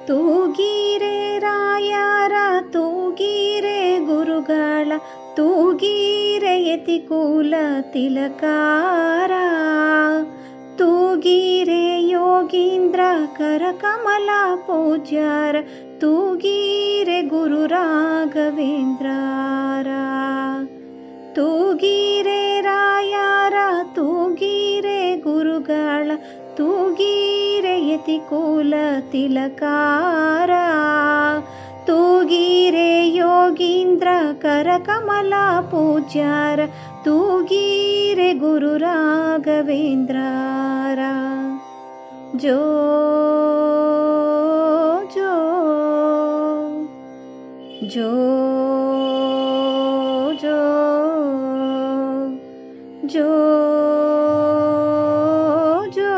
ತೂಗೀರೆ ರಾಯರ ತೂಗೀರೆ ಗುರುಗಳ ತೂಗೀರೆ ಯತಿಕುಲ ತಿಲಕಾರ ತೂಗೀರೆ ಯೋಗೀಂದ್ರ ಕರಕಮಲ ಪೂಜ್ಯರ ತೂಗೀರೆ ಗುರು ರಾಘವೇಂದ್ರರ ತೂಗೀರೆ ರಾಯರ ತೂಗೀರೆ ಗುರುಗಳ ತೂಗೀರೆ ಯತಿಕುಲ ತಿಲಕಾರ ತೂಗೀರೆ ಯೋಗೀಂದ್ರ ಕರಕಮಲ ಪೂಜ್ಯರ ತೂಗೀರೆ ಗುರು ರಾಘವೇಂದ್ರರ ಜೋ ಜೋ ಜೋ ಜೋ ಜೋ ಜೋ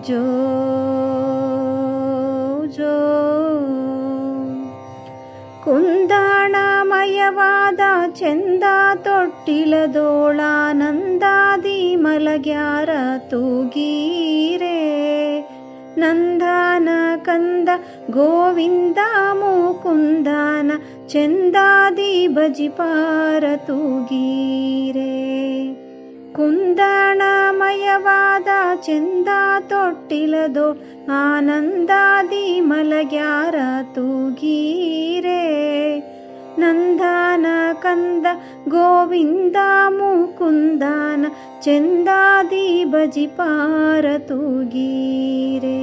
ಜೋ ಜೋ ಕುಂದಾಣಮಯವಾದ ಚಂದ ತೊಟ್ಟಿಲದೋಳಾನಂದಾದಿ ಮಲಗ್ಯಾರ ತೂಗೀರೆ ನಂದನ ಕಂದ ಗೋವಿಂದ ಮುಕುಂದನ ಚಂದಾದಿ ಭಜಿಪಾರ ತೂಗೀರೆ ಕುಂದಣಮಯವಾದ ಚಂದ ತೊಟ್ಟಿಲದೋ ಆನಂದಾದಿ ಮಲಗ್ಯಾರ ತೂಗೀರೆ ನಂದನ ಕಂದ ಗೋವಿಂದ ಮುಕುಂದನ ಚಂದಾದಿ ಭಜಿಪಾರ ತೂಗೀರೆ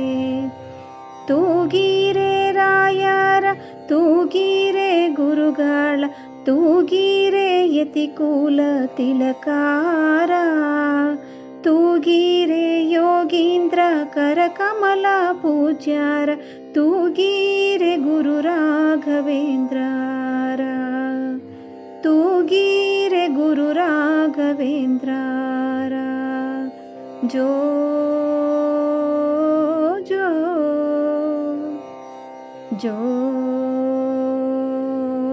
ತೂಗೀರೆ ರಾಯರ ತೂಗೀರೆ ಗುರುಗಳ ತೂಗೀರೆ ಯತಿಕುಲ ತಿಲಕಾರ ತೂಗೀರೆ ಯೋಗೀಂದ್ರ ಕರಕಮಲ ಪೂಜ್ಯರ ತೂಗೀರೆ ಗುರು ರಾಘವೇಂದ್ರರ ತೂಗೀರೆ ಗುರು ರಾಘವೇಂದ್ರರ ಜೋ ಜೋ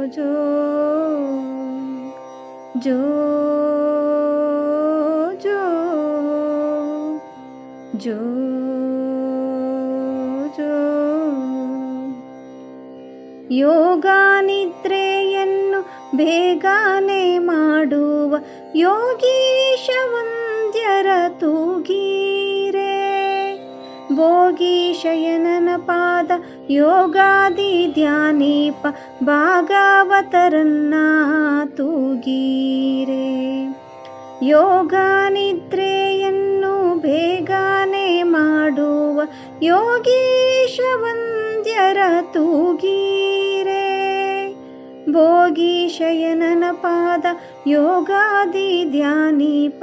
ಜೋ ಜೋ ಜೋ ಜೋ ಜೋ ಜೋ ಯೋಗ ನಿದ್ರೆಯನ್ನು ಬೇಗನೆ ಮಾಡುವ ಯೋಗೀಶ ವಂದ್ಯರ ತೂಗೀರೆ ಭೋಗಿ ಶಯನನ ಪಾದ ಯೋಗಾದಿ ಧ್ಯಾನೀಪ ಭಾಗವತರನ್ನ ತೂಗೀರೆ ಯೋಗ ನಿದ್ರೆಯನ್ನು ಬೇಗನೆ ಮಾಡುವ ಯೋಗೀಶ ವಂದ್ಯರ ತೂಗೀರೆ ಭೋಗಿ ಶಯನನ ಪಾದ ಯೋಗಾದಿ ಧ್ಯಾನೀಪ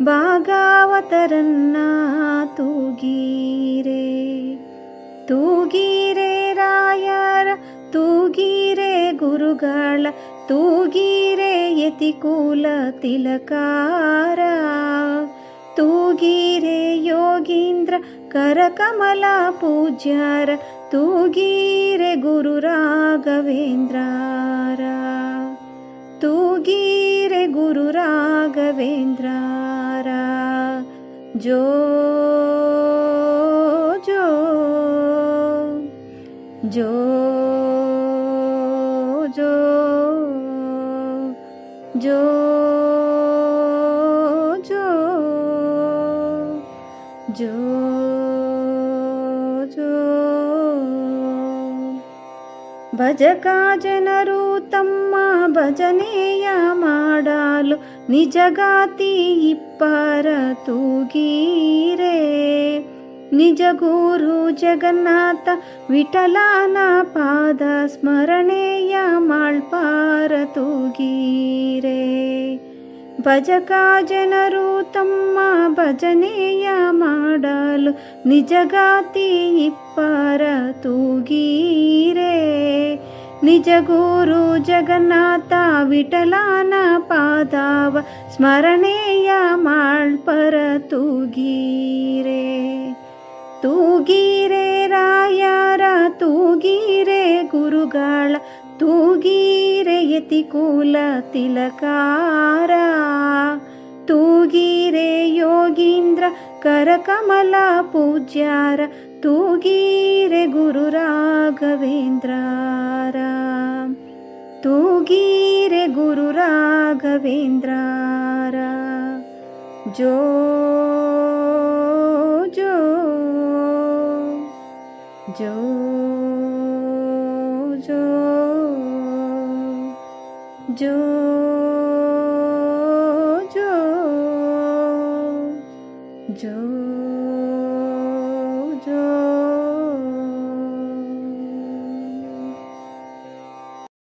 ಭಾಗವತರನ್ನ ತೂಗೀರೆ ತೂಗೀರೆ ರಾಯರ ತೂಗೀರೆ ಗುರುಗಳ ತೂಗೀರೆ ಯತಿಕುಲ ತಿಲಕಾರ ತೂಗೀರೆ ಯೋಗೀಂದ್ರ ಕರಕಮಲ ಪೂಜ್ಯರ ತೂಗೀರೆ ಗುರು ರಾಘವೇಂದ್ರರ ತೂಗೀರೆ ಗುರು ರಾಘವೇಂದ್ರರ ಜೋ ಜೋ ಜೋ ಜೋ ಜೋ ಜೋ ಜೋ ಜೋ ಭಜಕ ಜನರು ತಮ್ಮ ಭಜನೆಯ ಮಾಡಲು ನಿಜಗಾತಿ ಇಪ್ಪರ ತೂಗೀರೆ ನಿಜ ಗುರು ಜಗನ್ನಾಥ ವಿಠಲನ ಪಾದ ಸ್ಮರಣೆಯ ಮಾಳ್ಪಾರ ತೂಗೀರೆ ಭಜಕ ಜನರು ತಮ್ಮ ಭಜನೆಯ ಮಾಡಲು ನಿಜಗಾತಿ ಇಪ್ಪರ ತೂಗೀರೆ ನಿಜ ಗುರು ಜಗನ್ನಾಥ ವಿಠಲನ ಪಾದವ ಸ್ಮರಣೆಯ ಮಾಳ್ಪರ ತೂಗೀರೆ ತೂಗೀರೆ ರಾಯರ ತೂಗೀರೆ ಗುರುಗಳ ತೂಗೀರೆ ಯತಿಕುಲ ತಿಲಕಾರ ತೂಗಿರೆ ಯೋಗೀಂದ್ರ ಕರಕಮಲ ಪೂಜ್ಯಾರ ತೂಗಿರೆ ಗುರು ರಾಘವೇಂದ್ರಾರ ತೂಗಿರೆ ಗುರು ರಾಘವೇಂದ್ರಾರ ಜೋ ಜೋ ಜೋ ಜೋ ಜೋ ಜೋ ಜೋ